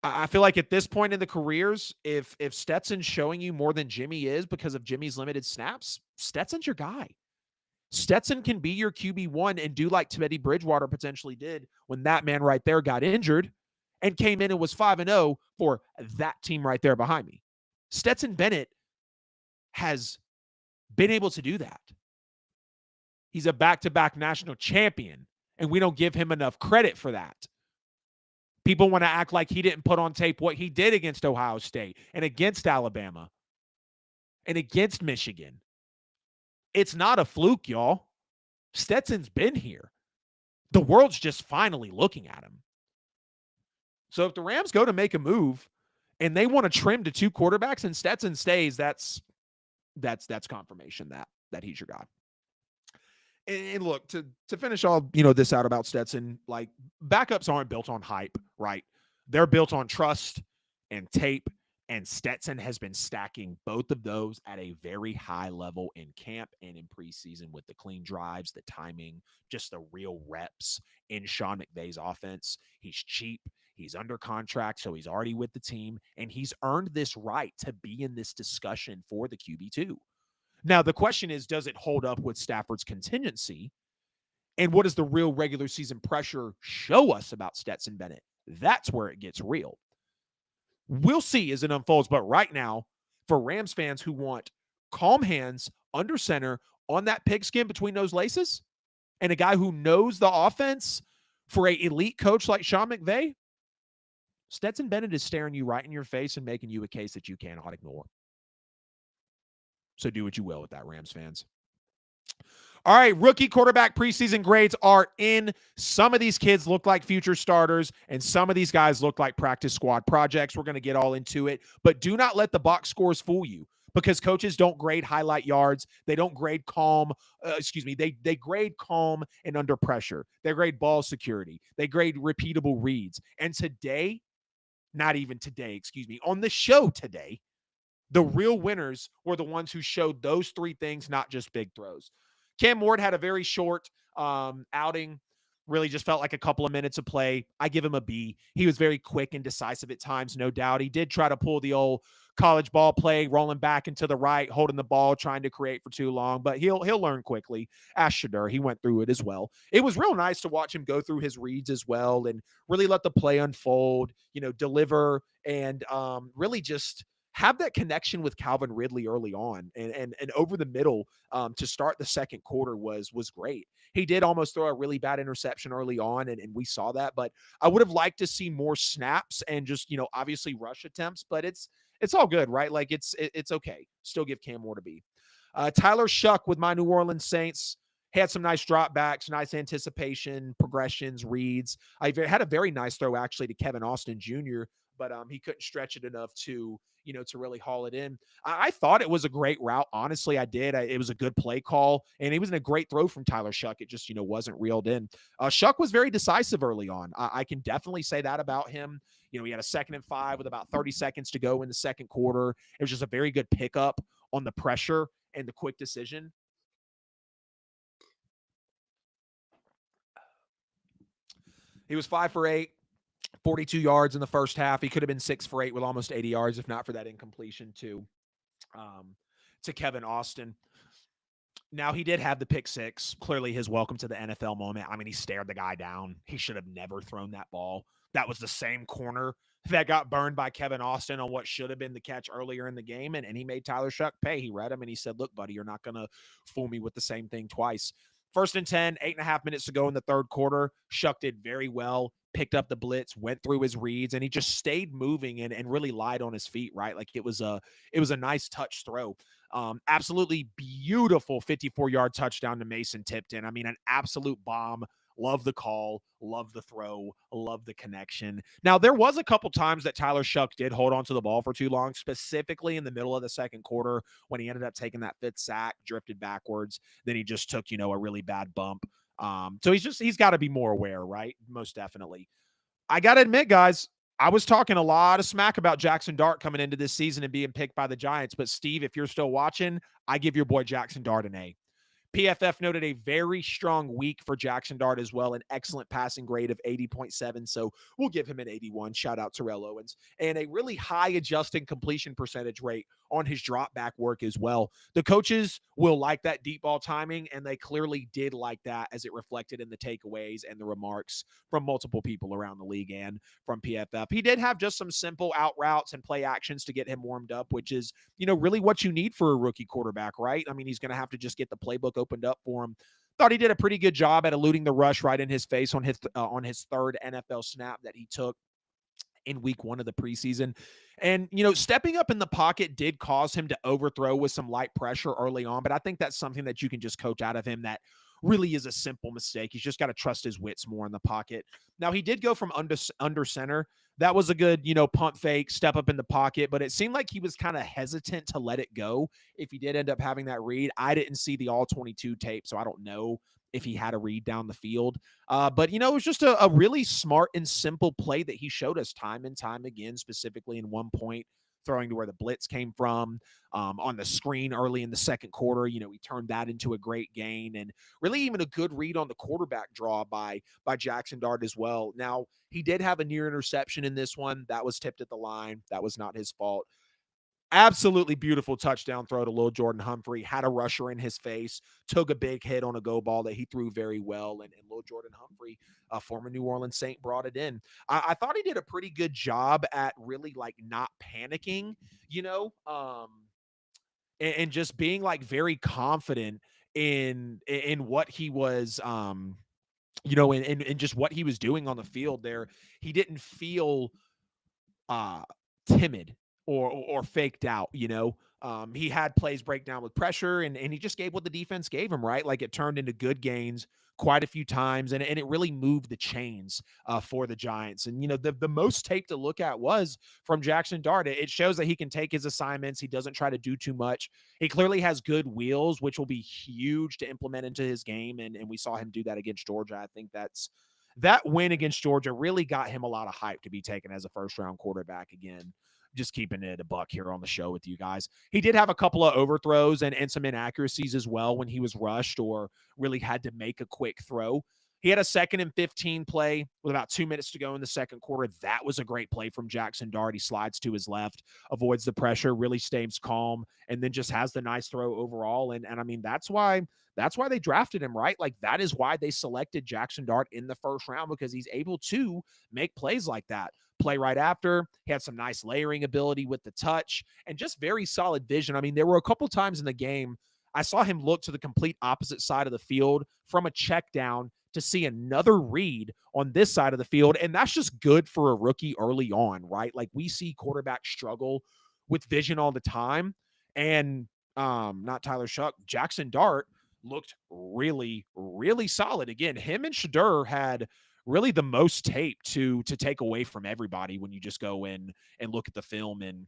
I feel like at this point in the careers, if Stetson's showing you more than Jimmy is because of Jimmy's limited snaps, Stetson's your guy. Stetson can be your QB1 and do like Teddy Bridgewater potentially did when that man right there got injured and came in and was 5-0 for that team right there behind me. Stetson Bennett has been able to do that. He's a back-to-back national champion, and we don't give him enough credit for that. People want to act like he didn't put on tape what he did against Ohio State and against Alabama and against Michigan. It's not a fluke, y'all. Stetson's been here. The world's just finally looking at him. So if the Rams go to make a move and they want to trim to 2 quarterbacks and Stetson stays, that's confirmation that he's your guy. And look, to finish all, this out about Stetson, like, backups aren't built on hype, right? They're built on trust and tape, and Stetson has been stacking both of those at a very high level in camp and in preseason with the clean drives, the timing, just the real reps in Sean McVay's offense. He's cheap. He's under contract, so he's already with the team, and he's earned this right to be in this discussion for the QB2. Now, the question is, does it hold up with Stafford's contingency? And what does the real regular season pressure show us about Stetson Bennett? That's where it gets real. We'll see as it unfolds. But right now, for Rams fans who want calm hands under center on that pigskin between those laces, and a guy who knows the offense for an elite coach like Sean McVay, Stetson Bennett is staring you right in your face and making you a case that you cannot ignore. So do what you will with that, Rams fans. All right, rookie quarterback preseason grades are in. Some of these kids look like future starters, and some of these guys look like practice squad projects. We're going to get all into it, but do not let the box scores fool you, because coaches don't grade highlight yards. They don't grade calm. They grade calm and under pressure. They grade ball security. They grade repeatable reads. And today, not even today, excuse me, on the show today, the real winners were the ones who showed those three things, not just big throws. Cam Ward had a very short outing. Really just felt like a couple of minutes of play. I give him a B. He was very quick and decisive at times, no doubt. He did try to pull the old college ball play, rolling back into the right, holding the ball, trying to create for too long, but he'll learn quickly. Ask Shedeur, he went through it as well. It was real nice to watch him go through his reads as well and really let the play unfold, deliver and really just have that connection with Calvin Ridley early on and over the middle to start the second quarter was great. He did almost throw a really bad interception early on, and we saw that, but I would have liked to see more snaps and just, obviously rush attempts, but it's all good, right? Like it's okay. Still give Cam more to be. Tyler Shough with my New Orleans Saints had some nice dropbacks, nice anticipation, progressions, reads. I had a very nice throw actually to Kevin Austin Jr., but he couldn't stretch it enough to really haul it in. I thought it was a great route. Honestly, I did. It was a good play call, and it was a great throw from Tyler Shough. It just, wasn't reeled in. Shough was very decisive early on. I can definitely say that about him. He had a 2nd and 5 with about 30 seconds to go in the second quarter. It was just a very good pickup on the pressure and the quick decision. He was 5 for 8. 42 yards in the first half. He could have been 6 for 8 with almost 80 yards, if not for that incompletion to Kevin Austin. Now, he did have the pick 6. Clearly his welcome to the NFL moment. I mean, he stared the guy down. He should have never thrown that ball. That was the same corner that got burned by Kevin Austin on what should have been the catch earlier in the game, and he made Tyler Shough pay. He read him, and he said, look, buddy, you're not going to fool me with the same thing twice. 1st and 10, 8.5 minutes to go in the third quarter. Shough did very well, picked up the blitz, went through his reads, and he just stayed moving and really lied on his feet, right? Like it was a nice touch throw. Absolutely beautiful 54-yard touchdown to Mason Tipton. I mean, an absolute bomb. Love the call, love the throw, love the connection. Now, there was a couple times that Tyler Shough did hold on to the ball for too long, specifically in the middle of the second quarter when he ended up taking that 5th sack, drifted backwards. Then he just took, a really bad bump. So he's got to be more aware, right? Most definitely. I got to admit, guys, I was talking a lot of smack about Jaxson Dart coming into this season and being picked by the Giants. But Steve, if you're still watching, I give your boy Jaxson Dart an A. PFF noted a very strong week for Jaxson Dart as well, an excellent passing grade of 80.7. So we'll give him an 81. Shout out Terrell Owens. And a really high adjusting completion percentage rate on his drop back work as well. The coaches will like that deep ball timing, and they clearly did like that as it reflected in the takeaways and the remarks from multiple people around the league and from PFF. He did have just some simple out routes and play actions to get him warmed up, which is, really what you need for a rookie quarterback, right? I mean, he's going to have to just get the playbook opened up for him. Thought he did a pretty good job at eluding the rush right in his face on his 3rd NFL snap that he took in week 1 of the preseason. And, stepping up in the pocket did cause him to overthrow with some light pressure early on, but I think that's something that you can just coach out of him. That really is a simple mistake. He's just got to trust his wits more in the pocket. Now, he did go from under center. That was a good, pump fake, step up in the pocket, but it seemed like he was kind of hesitant to let it go if he did end up having that read. I didn't see the all 22 tape, so I don't know if he had a read down the field. But, it was just a really smart and simple play that he showed us time and time again, specifically in one point, throwing to where the blitz came from on the screen early in the second quarter. He turned that into a great gain, and really even a good read on the quarterback draw by Jaxson Dart as well. Now, he did have a near interception in this one. That was tipped at the line. That was not his fault. Absolutely beautiful touchdown throw to Lil Jordan Humphrey. Had a rusher in his face, took a big hit on a go ball that he threw very well, and Lil Jordan Humphrey, a former New Orleans Saint, brought it in. I thought he did a pretty good job at really not panicking, and just being very confident in what he was, in just what he was doing on the field there. He didn't feel timid or faked out. He had plays break down with pressure, and he just gave what the defense gave him, right? Like, it turned into good gains quite a few times, and it really moved the chains for the Giants. And, the most tape to look at was from Jaxson Dart. It shows that he can take his assignments. He doesn't try to do too much. He clearly has good wheels, which will be huge to implement into his game, and we saw him do that against Georgia. I think that's that win against Georgia really got him a lot of hype to be taken as a first-round quarterback again. Just keeping it a buck here on the show with you guys. He did have a couple of overthrows and some inaccuracies as well when he was rushed or really had to make a quick throw. He had a 2nd and 15 play with about 2 minutes to go in the second quarter. That was a great play from Jaxson Dart. He slides to his left, avoids the pressure, really stays calm, and then just has the nice throw overall. And I mean, that's why they drafted him, right? Like, that is why they selected Jaxson Dart in the first round, because he's able to make plays like that. Play right after. He had some nice layering ability with the touch and just very solid vision. I mean, there were a couple times in the game I saw him look to the complete opposite side of the field from a check down to see another read on this side of the field. And that's just good for a rookie early on, right? Like, we see quarterbacks struggle with vision all the time. And not Tyler Shough, Jaxson Dart looked really, really solid. Again, him and Shedeur had really the most tape to take away from everybody when you just go in and look at the film and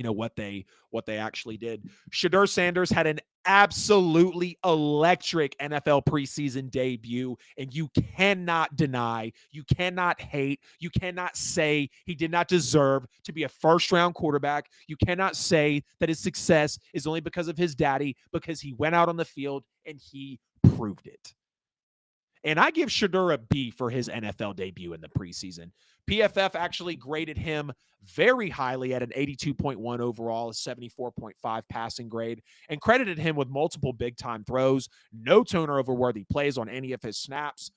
what they actually did. Shedeur Sanders had an absolutely electric NFL preseason debut, and you cannot deny, you cannot hate, you cannot say he did not deserve to be a first-round quarterback. You cannot say that his success is only because of his daddy, because he went out on the field and he proved it. And I give Shedeur a B for his NFL debut in the preseason. PFF actually graded him very highly at an 82.1 overall, a 74.5 passing grade, and credited him with multiple big-time throws, no turnover-worthy plays on any of his snaps.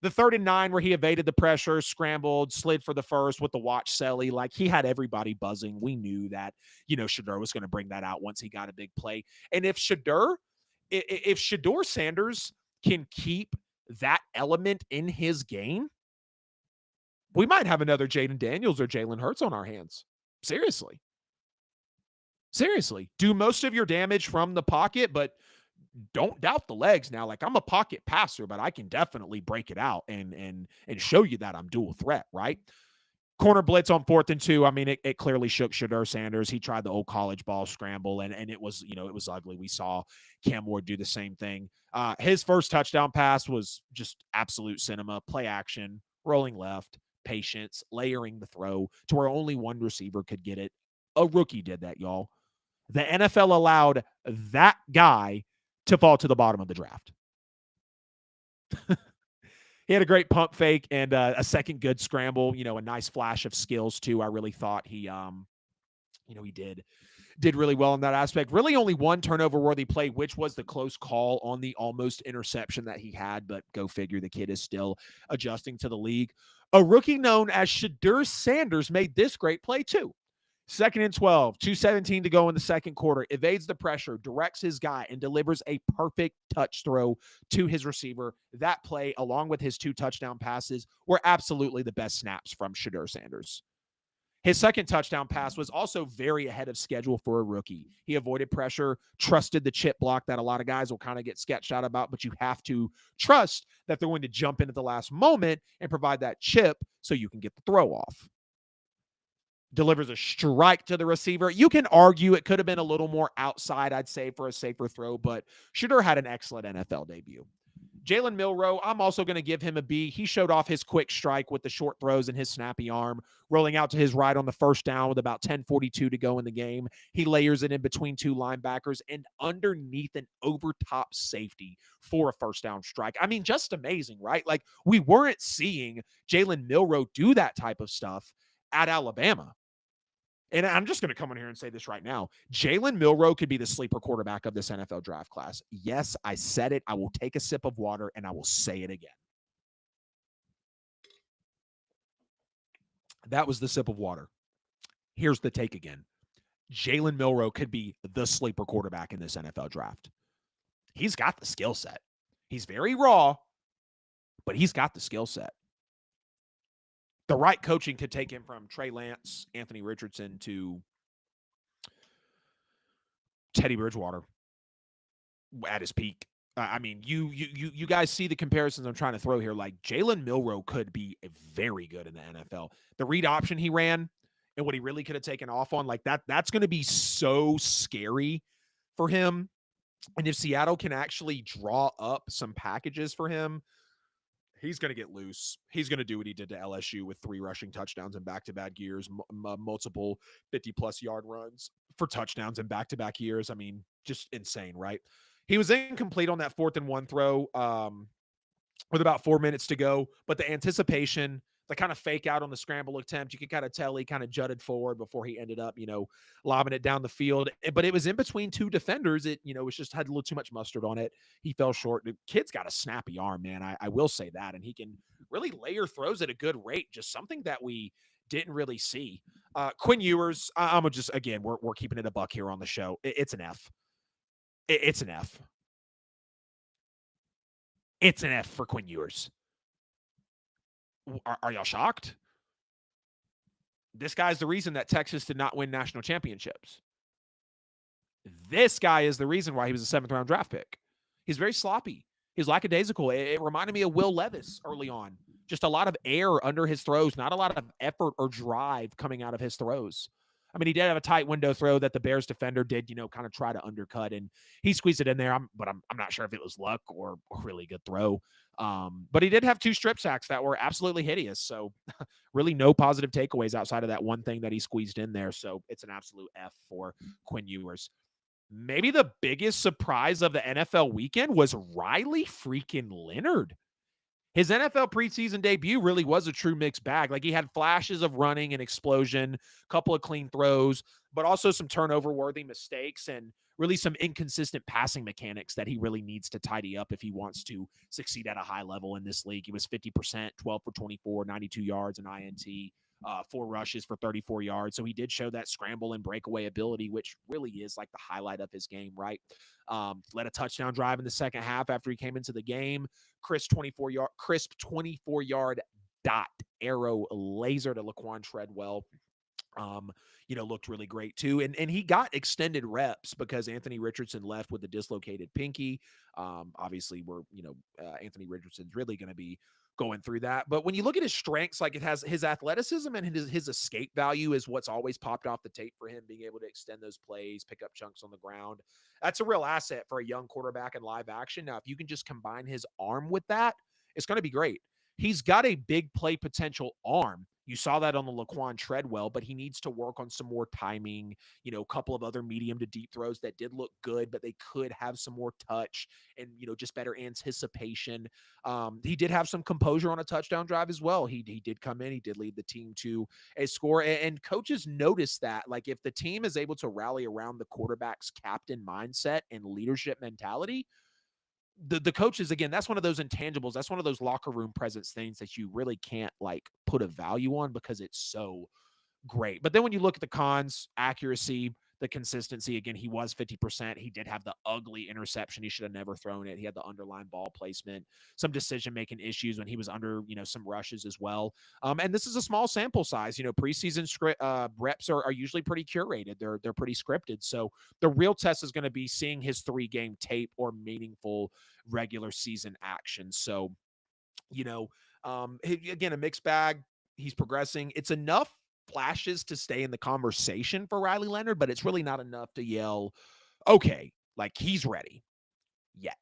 The 3rd and 9 where he evaded the pressure, scrambled, slid for the first with the watch celly, like, he had everybody buzzing. We knew that, Shedeur was going to bring that out once he got a big play. And if Shedeur Sanders can keep that element in his game, we might have another Jaden Daniels or Jalen Hurts on our hands. Seriously. Do most of your damage from the pocket, but don't doubt the legs now. Like, I'm a pocket passer, but I can definitely break it out and show you that I'm dual threat, right? Corner blitz on 4th and 2. I mean, it clearly shook Shedeur Sanders. He tried the old college ball scramble, and it was, it was ugly. We saw Cam Ward do the same thing. His first touchdown pass was just absolute cinema. Play action, rolling left, patience, layering the throw to where only one receiver could get it. A rookie did that, y'all. The NFL allowed that guy to fall to the bottom of the draft. He had a great pump fake and a second good scramble, a nice flash of skills too. I really thought he did really well in that aspect. Really only one turnover-worthy play, which was the close call on the almost interception that he had, but go figure, the kid is still adjusting to the league. A rookie known as Shedeur Sanders made this great play too. 2nd and 12, 2:17 to go in the second quarter, evades the pressure, directs his guy, and delivers a perfect touch throw to his receiver. That play, along with his 2 touchdown passes, were absolutely the best snaps from Shedeur Sanders. His second touchdown pass was also very ahead of schedule for a rookie. He avoided pressure, trusted the chip block that a lot of guys will kind of get sketched out about, but you have to trust that they're going to jump in at the last moment and provide that chip so you can get the throw off. Delivers a strike to the receiver. You can argue it could have been a little more outside, I'd say, for a safer throw, but Shedeur had an excellent NFL debut. Jalen Milroe, I'm also going to give him a B. He showed off his quick strike with the short throws and his snappy arm, rolling out to his right on the first down with about 10:42 to go in the game. He layers it in between 2 linebackers and underneath an over-top safety for a first down strike. I mean, just amazing, right? Like, we weren't seeing Jalen Milroe do that type of stuff at Alabama. And I'm just going to come in here and say this right now. Jalen Milroe could be the sleeper quarterback of this NFL draft class. Yes, I said it. I will take a sip of water and I will say it again. That was the sip of water. Here's the take again. Jalen Milroe could be the sleeper quarterback in this NFL draft. He's got the skill set. He's very raw, but he's got the skill set. The right coaching could take him from Trey Lance, Anthony Richardson to Teddy Bridgewater at his peak. I mean, you guys see the comparisons I'm trying to throw here. Like, Jalen Milroe could be very good in the NFL. The read option he ran and what he really could have taken off on, like, that's going to be so scary for him. And if Seattle can actually draw up some packages for him, He's going to get loose. He's going to do what he did to LSU with 3 rushing touchdowns in back-to-back years, multiple 50-plus yard runs for touchdowns in back-to-back years. I mean, just insane, right? He was incomplete on that 4th and 1 throw with about 4 minutes to go, but the anticipation, the kind of fake out on the scramble attempt, you could kind of tell he kind of jutted forward before he ended up, lobbing it down the field. But it was in between 2 defenders. It, was just had a little too much mustard on it. He fell short. The kid's got a snappy arm, man. I will say that. And he can really layer throws at a good rate, just something that we didn't really see. Quinn Ewers, I'm going to just, again, we're keeping it a buck here on the show. It's an F. It's an F. It's an F for Quinn Ewers. Are y'all shocked? This guy's the reason that Texas did not win national championships. This guy is the reason why he was a 7th-round draft pick. He's very sloppy. He's lackadaisical. It reminded me of Will Levis early on. Just a lot of air under his throws, not a lot of effort or drive coming out of his throws. I mean, he did have a tight window throw that the Bears defender did, kind of try to undercut, and he squeezed it in there. But I'm not sure if it was luck or a really good throw. But he did have 2 strip sacks that were absolutely hideous. So really no positive takeaways outside of that one thing that he squeezed in there. So it's an absolute F for Quinn Ewers. Maybe the biggest surprise of the NFL weekend was Riley freaking Leonard. His NFL preseason debut really was a true mixed bag. Like, he had flashes of running and explosion, a couple of clean throws, but also some turnover-worthy mistakes and really some inconsistent passing mechanics that he really needs to tidy up if he wants to succeed at a high level in this league. He was 50%, 12 for 24, 92 yards, an INT, 4 rushes for 34 yards. So he did show that scramble and breakaway ability, which really is like the highlight of his game, right? Led a touchdown drive in the second half after he came into the game. Crisp 24-yard dot arrow laser to Laquan Treadwell. Looked really great too. And he got extended reps because Anthony Richardson left with a dislocated pinky. Obviously Anthony Richardson's really going to be going through that. But when you look at his strengths, like, it has his athleticism and his escape value is what's always popped off the tape for him, being able to extend those plays, pick up chunks on the ground. That's a real asset for a young quarterback in live action. Now, if you can just combine his arm with that, it's going to be great. He's got a big play potential arm. You saw that on the Laquan Treadwell, but he needs to work on some more timing, a couple of other medium to deep throws that did look good, but they could have some more touch and, just better anticipation. He did have some composure on a touchdown drive as well. He did come in. He did lead the team to a score. And coaches notice that, like, if the team is able to rally around the quarterback's captain mindset and leadership mentality, the coaches, again, that's one of those intangibles. That's one of those locker room presence things that you really can't, like, put a value on because it's so great. But then when you look at the cons, accuracy, the consistency, again, he was 50%. He did have the ugly interception. He should have never thrown it. He had the underlying ball placement, some decision-making issues when he was under, some rushes as well. And this is a small sample size. Preseason reps are usually pretty curated. They're pretty scripted. So the real test is going to be seeing his 3-game tape or meaningful regular season action. So, again, a mixed bag. He's progressing. It's enough flashes to stay in the conversation for Riley Leonard, but it's really not enough to yell, okay, like, he's ready yet.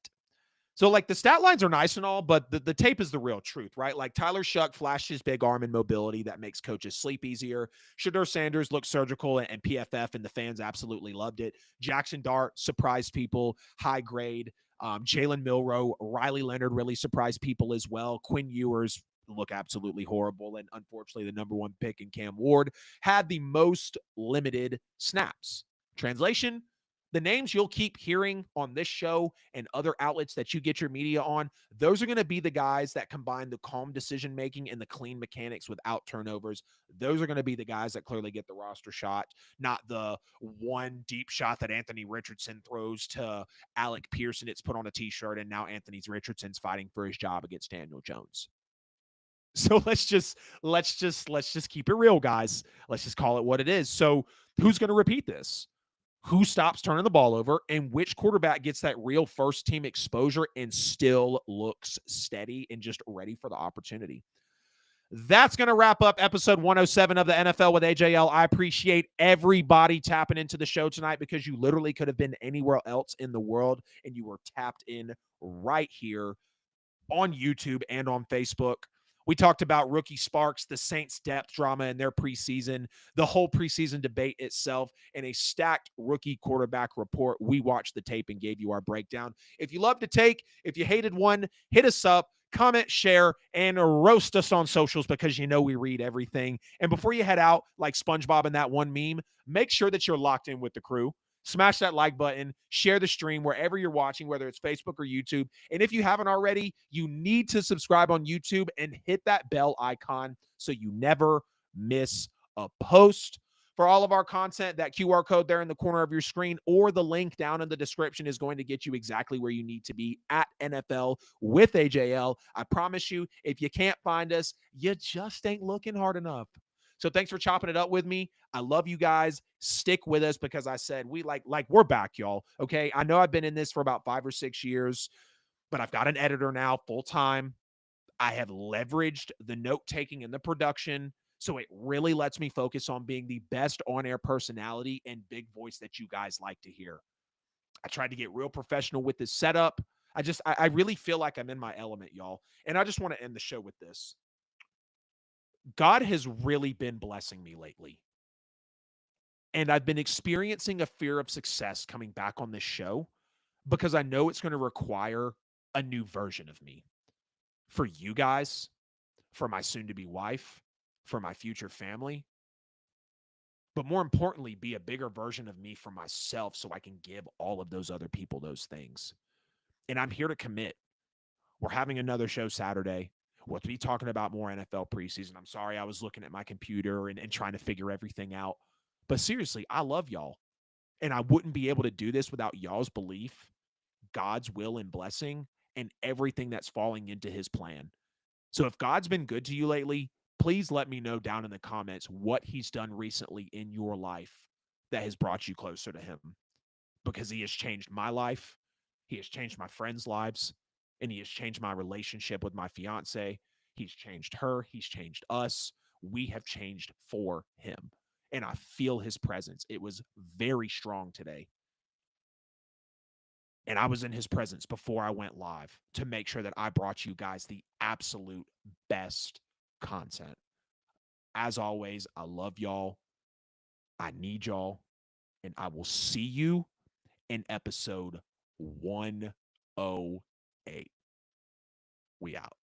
So, like, the stat lines are nice and all, but the tape is the real truth, right? Like, Tyler Shough flashed his big arm and mobility that makes coaches sleep easier. Shedeur Sanders looked surgical and PFF, and the fans absolutely loved it. Jaxson Dart surprised people, high grade. Jalen Milroe, Riley Leonard really surprised people as well. Quinn Ewers look absolutely horrible. And unfortunately, the number 1 pick in Cam Ward had the most limited snaps. Translation, the names you'll keep hearing on this show and other outlets that you get your media on, those are going to be the guys that combine the calm decision-making and the clean mechanics without turnovers. Those are going to be the guys that clearly get the roster shot, not the one deep shot that Anthony Richardson throws to Alec Pearson. It's put on a t-shirt, and now Anthony Richardson's fighting for his job against Daniel Jones. So let's just keep it real, guys. Let's just call it what it is. So who's going to repeat this? Who stops turning the ball over, and which quarterback gets that real first team exposure and still looks steady and just ready for the opportunity? That's going to wrap up episode 107 of the NFL with AJL. I appreciate everybody tapping into the show tonight, because you literally could have been anywhere else in the world and you were tapped in right here. on YouTube and on Facebook. We talked about rookie sparks, the Saints depth drama in their preseason, the whole preseason debate itself, and a stacked rookie quarterback report. We watched the tape and gave you our breakdown. If you loved the take, if you hated one, hit us up, comment, share, and roast us on socials because you know we read everything. And before you head out, like SpongeBob in that one meme, make sure that you're locked in with the crew. Smash that like button, share the stream wherever you're watching, whether it's Facebook or YouTube. And if you haven't already, you need to subscribe on YouTube and hit that bell icon so you never miss a post. For all of our content, that QR code there in the corner of your screen or the link down in the description is going to get you exactly where you need to be at NFL with AJL. I promise you, if you can't find us, you just ain't looking hard enough. So thanks for chopping it up with me. I love you guys. Stick with us because I said we like we're back, y'all. Okay. I know I've been in this for about 5 or 6 years, but I've got an editor now full time. I have leveraged the note taking and the production. So it really lets me focus on being the best on air personality and big voice that you guys like to hear. I tried to get real professional with this setup. I really feel like I'm in my element, y'all. And I just want to end the show with this. God has really been blessing me lately. And I've been experiencing a fear of success coming back on this show because I know it's going to require a new version of me for you guys, for my soon to be wife, for my future family, but more importantly, be a bigger version of me for myself so I can give all of those other people those things. And I'm here to commit. We're having another show Saturday. We'll be talking about more NFL preseason. I'm sorry I was looking at my computer and trying to figure everything out. But seriously, I love y'all. And I wouldn't be able to do this without y'all's belief, God's will and blessing, and everything that's falling into his plan. So if God's been good to you lately, please let me know down in the comments what he's done recently in your life that has brought you closer to him. Because he has changed my life, he has changed my friends' lives, and he has changed my relationship with my fiance. He's changed her, he's changed us. We have changed for him. And I feel his presence. It was very strong today. And I was in his presence before I went live to make sure that I brought you guys the absolute best content. As always, I love y'all. I need y'all. And I will see you in episode 108. We out.